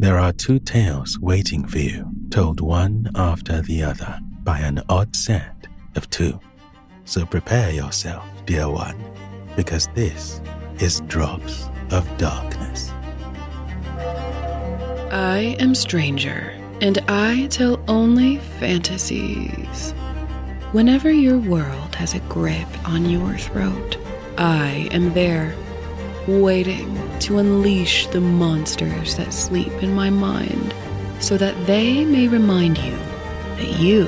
There are 2 tales waiting for you, told one after the other by an odd set of 2. So prepare yourself, dear one, because this is Drops of Darkness. I am Stranger, and I tell only fantasies. Whenever your world has a grip on your throat, I am there, waiting to unleash the monsters that sleep in my mind, so that they may remind you that you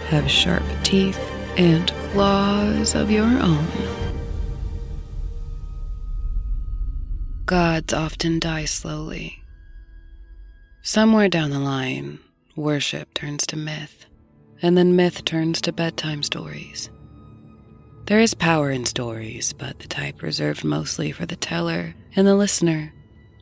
have sharp teeth and claws of your own. Gods often die slowly. Somewhere down the line, worship turns to myth, and then myth turns to bedtime stories. There is power in stories, but the type reserved mostly for the teller and the listener,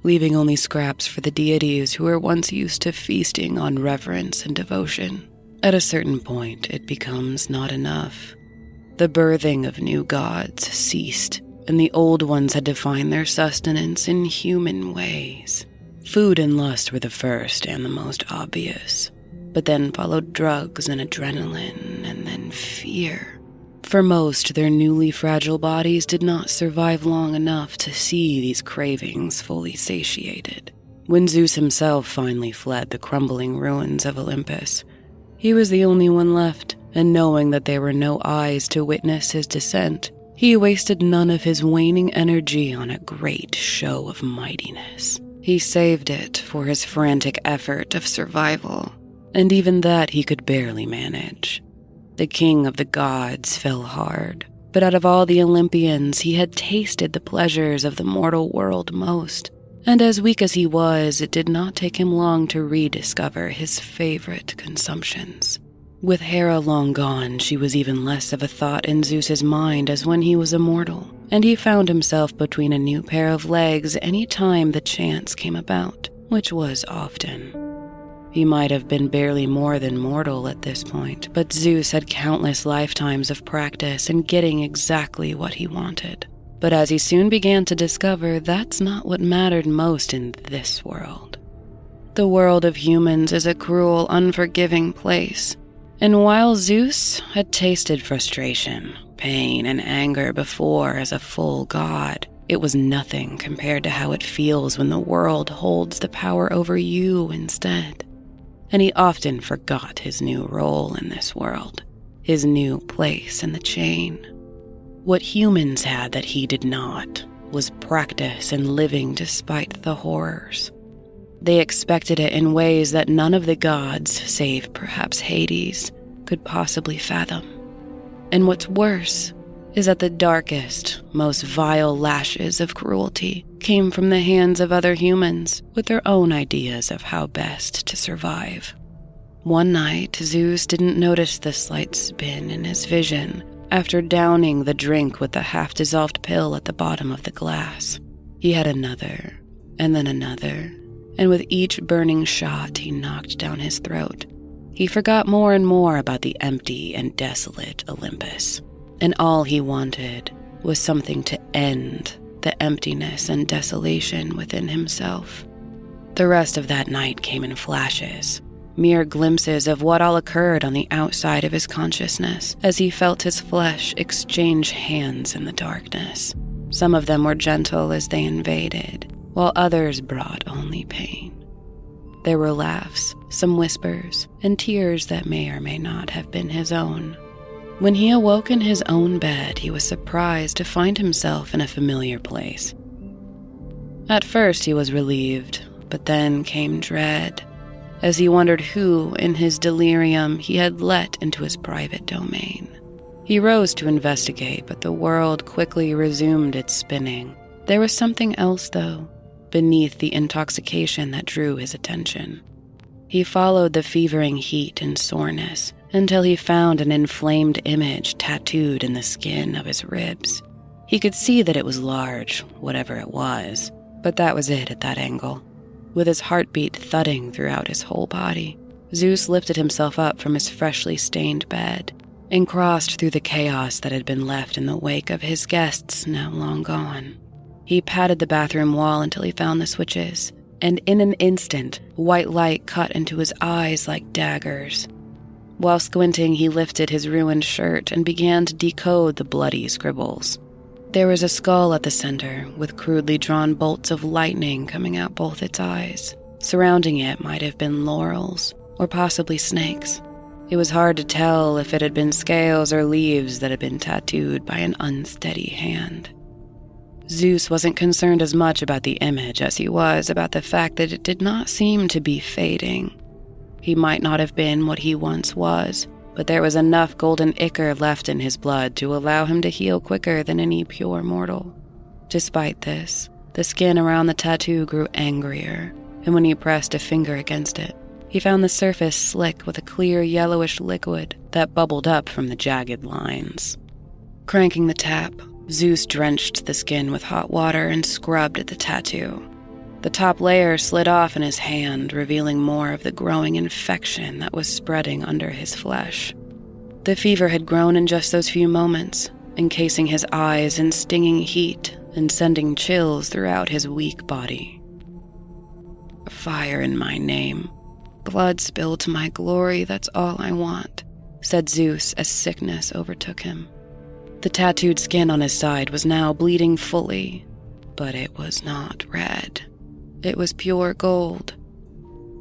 leaving only scraps for the deities who were once used to feasting on reverence and devotion. At a certain point, it becomes not enough. The birthing of new gods ceased, and the old ones had to find their sustenance in human ways. Food and lust were the first and the most obvious, but then followed drugs and adrenaline, and then fear. For most, their newly fragile bodies did not survive long enough to see these cravings fully satiated. When Zeus himself finally fled the crumbling ruins of Olympus, he was the only one left, and knowing that there were no eyes to witness his descent, he wasted none of his waning energy on a great show of mightiness. He saved it for his frantic effort of survival, and even that he could barely manage. The king of the gods fell hard, but out of all the Olympians, he had tasted the pleasures of the mortal world most. And as weak as he was, it did not take him long to rediscover his favorite consumptions. With Hera long gone, she was even less of a thought in Zeus's mind as when he was immortal, and he found himself between a new pair of legs any time the chance came about, which was often. He might have been barely more than mortal at this point, but Zeus had countless lifetimes of practice in getting exactly what he wanted. But as he soon began to discover, that's not what mattered most in this world. The world of humans is a cruel, unforgiving place, and while Zeus had tasted frustration, pain, and anger before as a full god, it was nothing compared to how it feels when the world holds the power over you instead. And he often forgot his new role in this world, his new place in the chain. What humans had that he did not was practice in living despite the horrors. They expected it in ways that none of the gods, save perhaps Hades, could possibly fathom. And what's worse is that the darkest, most vile lashes of cruelty came from the hands of other humans with their own ideas of how best to survive. One night, Zeus didn't notice the slight spin in his vision after downing the drink with the half-dissolved pill at the bottom of the glass. He had another, and then another, and with each burning shot he knocked down his throat, he forgot more and more about the empty and desolate Olympus. And all he wanted was something to end the emptiness and desolation within himself. The rest of that night came in flashes, mere glimpses of what all occurred on the outside of his consciousness as he felt his flesh exchange hands in the darkness. Some of them were gentle as they invaded, while others brought only pain. There were laughs, some whispers, and tears that may or may not have been his own. When he awoke in his own bed, he was surprised to find himself in a familiar place. At first he was relieved, but then came dread, as he wondered who, in his delirium, he had let into his private domain. He rose to investigate, but the world quickly resumed its spinning. There was something else, though, beneath the intoxication that drew his attention. He followed the fevering heat and soreness until he found an inflamed image tattooed in the skin of his ribs. He could see that it was large, whatever it was, but that was it at that angle. With his heartbeat thudding throughout his whole body, Zeus lifted himself up from his freshly stained bed and crossed through the chaos that had been left in the wake of his guests now long gone. He patted the bathroom wall until he found the switches and in an instant, white light cut into his eyes like daggers. While squinting, he lifted his ruined shirt and began to decode the bloody scribbles. There was a skull at the center, with crudely drawn bolts of lightning coming out both its eyes. Surrounding it might have been laurels, or possibly snakes. It was hard to tell if it had been scales or leaves that had been tattooed by an unsteady hand. Zeus wasn't concerned as much about the image as he was about the fact that it did not seem to be fading. He might not have been what he once was, but there was enough golden ichor left in his blood to allow him to heal quicker than any pure mortal. Despite this, the skin around the tattoo grew angrier, and when he pressed a finger against it, he found the surface slick with a clear yellowish liquid that bubbled up from the jagged lines. Cranking the tap, Zeus drenched the skin with hot water and scrubbed at the tattoo. The top layer slid off in his hand, revealing more of the growing infection that was spreading under his flesh. The fever had grown in just those few moments, encasing his eyes in stinging heat and sending chills throughout his weak body. "Fire in my name. Blood spilled to my glory, that's all I want," said Zeus as sickness overtook him. The tattooed skin on his side was now bleeding fully, but it was not red. It was pure gold.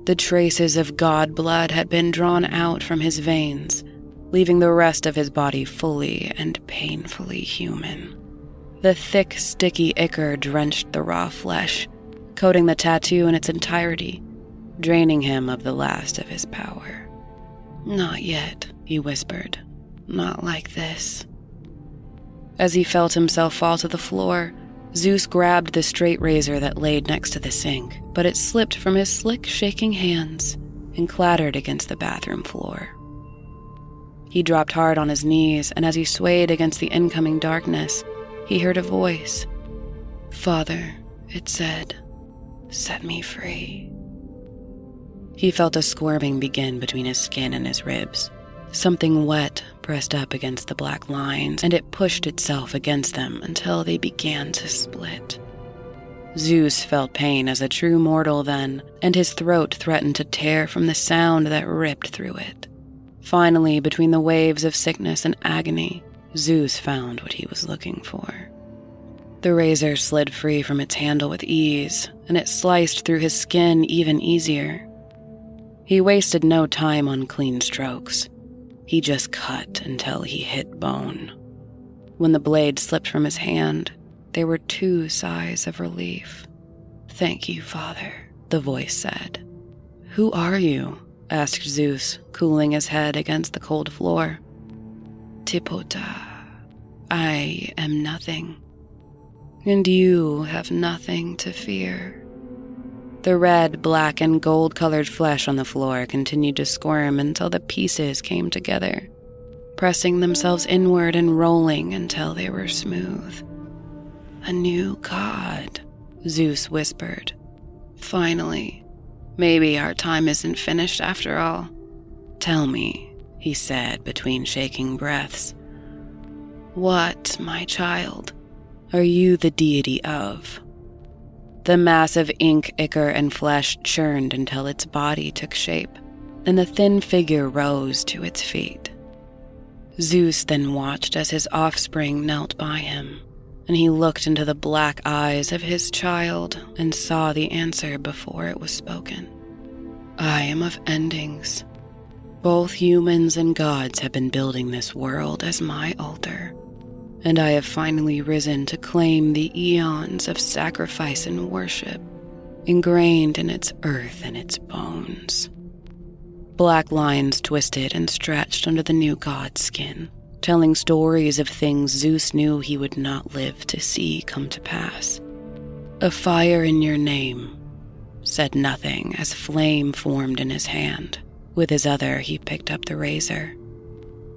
The traces of god blood had been drawn out from his veins, leaving the rest of his body fully and painfully human. The thick, sticky ichor drenched the raw flesh, coating the tattoo in its entirety, draining him of the last of his power. "Not yet," he whispered. "Not like this." As he felt himself fall to the floor, Zeus grabbed the straight razor that laid next to the sink, but it slipped from his slick, shaking hands and clattered against the bathroom floor. He dropped hard on his knees, and as he swayed against the incoming darkness, he heard a voice. "Father," it said, "set me free." He felt a squirming begin between his skin and his ribs. Something wet pressed up against the black lines, and it pushed itself against them until they began to split. Zeus felt pain as a true mortal then, and his throat threatened to tear from the sound that ripped through it. Finally, between the waves of sickness and agony, Zeus found what he was looking for. The razor slid free from its handle with ease, and it sliced through his skin even easier. He wasted no time on clean strokes. He just cut until he hit bone. When the blade slipped from his hand, there were 2 sighs of relief. "Thank you, Father," the voice said. "Who are you?" asked Zeus, cooling his head against the cold floor. "Tipota. I am nothing. And you have nothing to fear." The red, black, and gold-colored flesh on the floor continued to squirm until the pieces came together, pressing themselves inward and rolling until they were smooth. "A new god," Zeus whispered. "Finally. Maybe our time isn't finished after all. Tell me," he said between shaking breaths. "What, my child, are you the deity of?" The mass of ink, ichor, and flesh churned until its body took shape, and the thin figure rose to its feet. Zeus then watched as his offspring knelt by him, and he looked into the black eyes of his child and saw the answer before it was spoken. "I am of endings. Both humans and gods have been building this world as my altar, and I have finally risen to claim the eons of sacrifice and worship ingrained in its earth and its bones." Black lines twisted and stretched under the new god's skin, telling stories of things Zeus knew he would not live to see come to pass. "A fire in your name," said nothing as flame formed in his hand. With his other, he picked up the razor.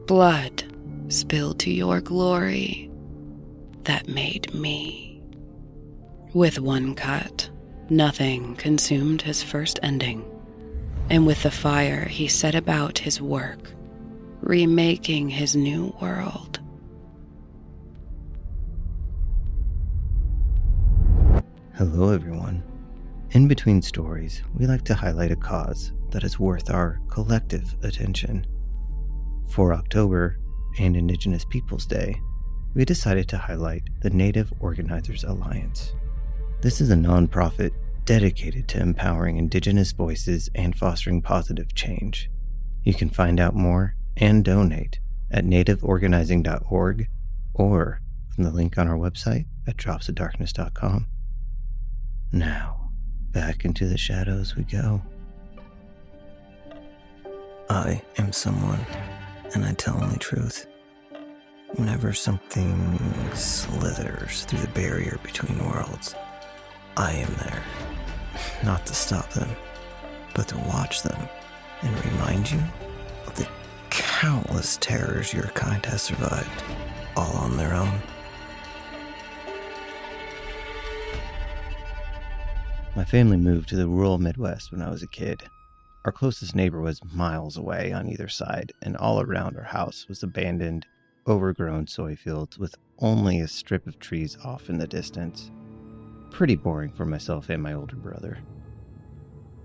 "Blood spilled to your glory that made me." With one cut, nothing consumed his first ending, and with the fire he set about his work, remaking his new world. Hello everyone, In between stories, we like to highlight a cause that is worth our collective attention. For October and Indigenous Peoples Day, we decided to highlight the Native Organizers Alliance. This is a nonprofit dedicated to empowering Indigenous voices and fostering positive change. You can find out more and donate at nativeorganizing.org or from the link on our website at dropsofdarkness.com. Now, back into the shadows we go. I am someone, and I tell only truth. Whenever something slithers through the barrier between worlds, I am there. Not to stop them, but to watch them and remind you of the countless terrors your kind has survived, all on their own. My family moved to the rural Midwest when I was a kid. Our closest neighbor was miles away on either side, and all around our house was abandoned, overgrown soy fields with only a strip of trees off in the distance. Pretty boring for myself and my older brother.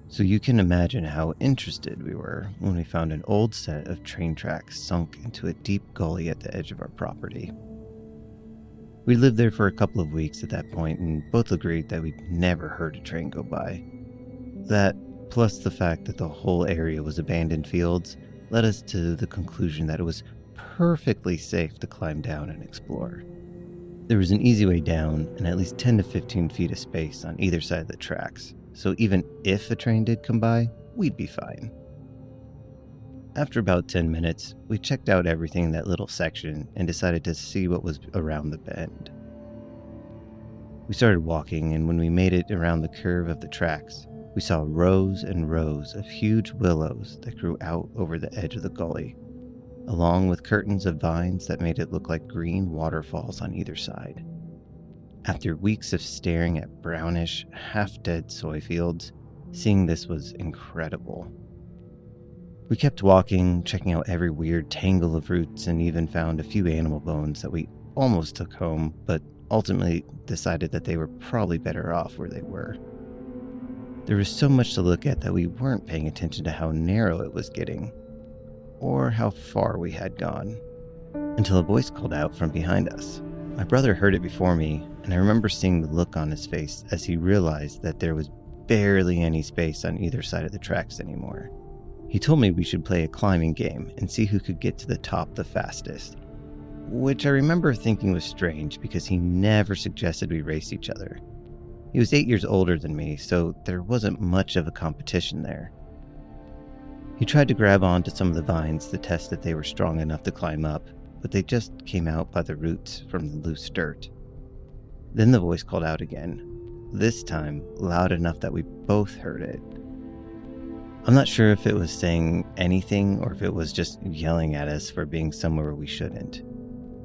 So you can imagine how interested we were when we found an old set of train tracks sunk into a deep gully at the edge of our property. We lived there for a couple of weeks at that point and both agreed that we'd never heard a train go by. That, plus the fact that the whole area was abandoned fields, led us to the conclusion that it was perfectly safe to climb down and explore. There was an easy way down and at least 10 to 15 feet of space on either side of the tracks, so even if a train did come by, we'd be fine. After about 10 minutes, we checked out everything in that little section and decided to see what was around the bend. We started walking, and when we made it around the curve of the tracks, we saw rows and rows of huge willows that grew out over the edge of the gully, along with curtains of vines that made it look like green waterfalls on either side. After weeks of staring at brownish, half-dead soy fields, seeing this was incredible. We kept walking, checking out every weird tangle of roots, and even found a few animal bones that we almost took home, but ultimately decided that they were probably better off where they were. There was so much to look at that we weren't paying attention to how narrow it was getting, or how far we had gone, until a voice called out from behind us. My brother heard it before me, and I remember seeing the look on his face as he realized that there was barely any space on either side of the tracks anymore. He told me we should play a climbing game and see who could get to the top the fastest, which I remember thinking was strange because he never suggested we race each other. He was 8 years older than me, so there wasn't much of a competition there. He tried to grab onto some of the vines to test if they were strong enough to climb up, but they just came out by the roots from the loose dirt. Then the voice called out again, this time loud enough that we both heard it. I'm not sure if it was saying anything or if it was just yelling at us for being somewhere we shouldn't.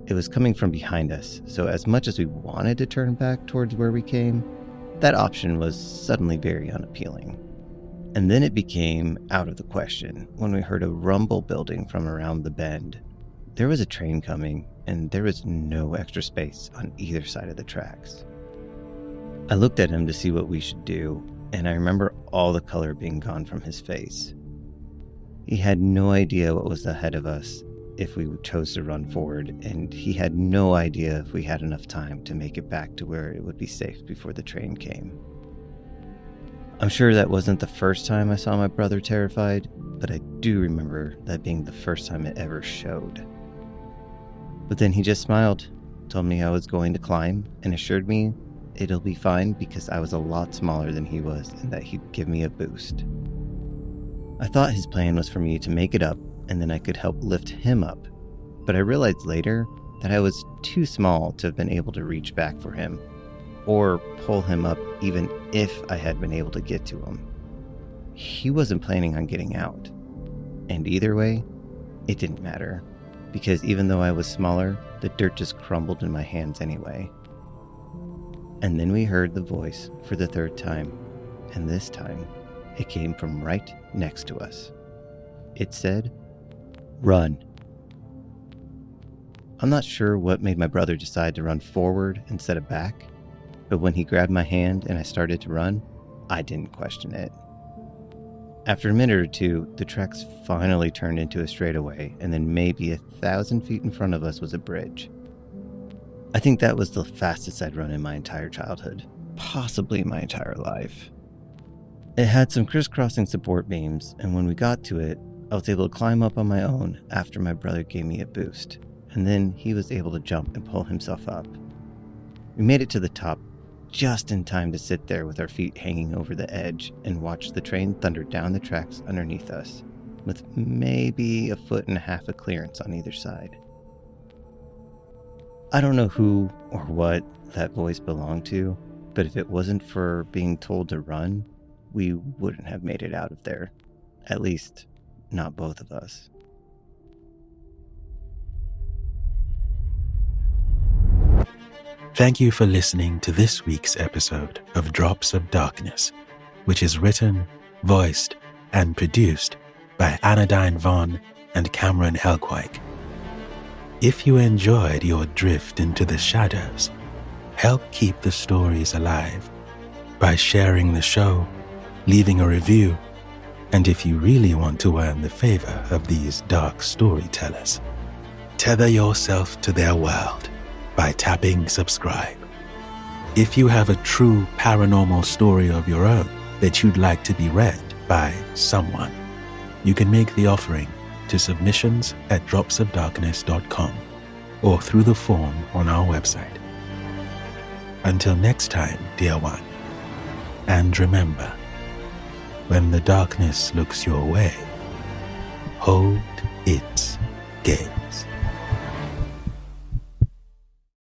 It was coming from behind us, so as much as we wanted to turn back towards where we came, that option was suddenly very unappealing. And then it became out of the question when we heard a rumble building from around the bend. There was a train coming, and there was no extra space on either side of the tracks. I looked at him to see what we should do, and I remember all the color being gone from his face. He had no idea what was ahead of us if we chose to run forward, and he had no idea if we had enough time to make it back to where it would be safe before the train came. I'm sure that wasn't the first time I saw my brother terrified, but I do remember that being the first time it ever showed. But then he just smiled, told me I was going to climb, and assured me it'll be fine because I was a lot smaller than he was and that he'd give me a boost. I thought his plan was for me to make it up and then I could help lift him up, but I realized later that I was too small to have been able to reach back for him or pull him up even if I had been able to get to him. He wasn't planning on getting out, and either way, it didn't matter, because even though I was smaller, the dirt just crumbled in my hands anyway. And then we heard the voice for the third time, and this time, it came from right next to us. It said, "Run." I'm not sure what made my brother decide to run forward instead of back, but when he grabbed my hand and I started to run, I didn't question it. After a minute or two, the tracks finally turned into a straightaway, and then maybe 1,000 feet in front of us was a bridge. I think that was the fastest I'd run in my entire childhood, possibly my entire life. It had some crisscrossing support beams, and when we got to it, I was able to climb up on my own after my brother gave me a boost, and then he was able to jump and pull himself up. We made it to the top just in time to sit there with our feet hanging over the edge and watch the train thunder down the tracks underneath us, with maybe 1.5 feet of clearance on either side. I don't know who or what that voice belonged to, but if it wasn't for being told to run, we wouldn't have made it out of there. At least, not both of us. Thank you for listening to this week's episode of Drops of Darkness, which is written, voiced, and produced by Anodyne Vaughn and Cameron Helkuik. If you enjoyed your drift into the shadows, help keep the stories alive by sharing the show, leaving a review, and if you really want to earn the favor of these dark storytellers, tether yourself to their world by tapping subscribe. If you have a true paranormal story of your own that you'd like to be read by someone, you can make the offering to submissions@dropsofdarkness.com or through the form on our website. Until next time, dear one, and remember, when the darkness looks your way, hold its gate.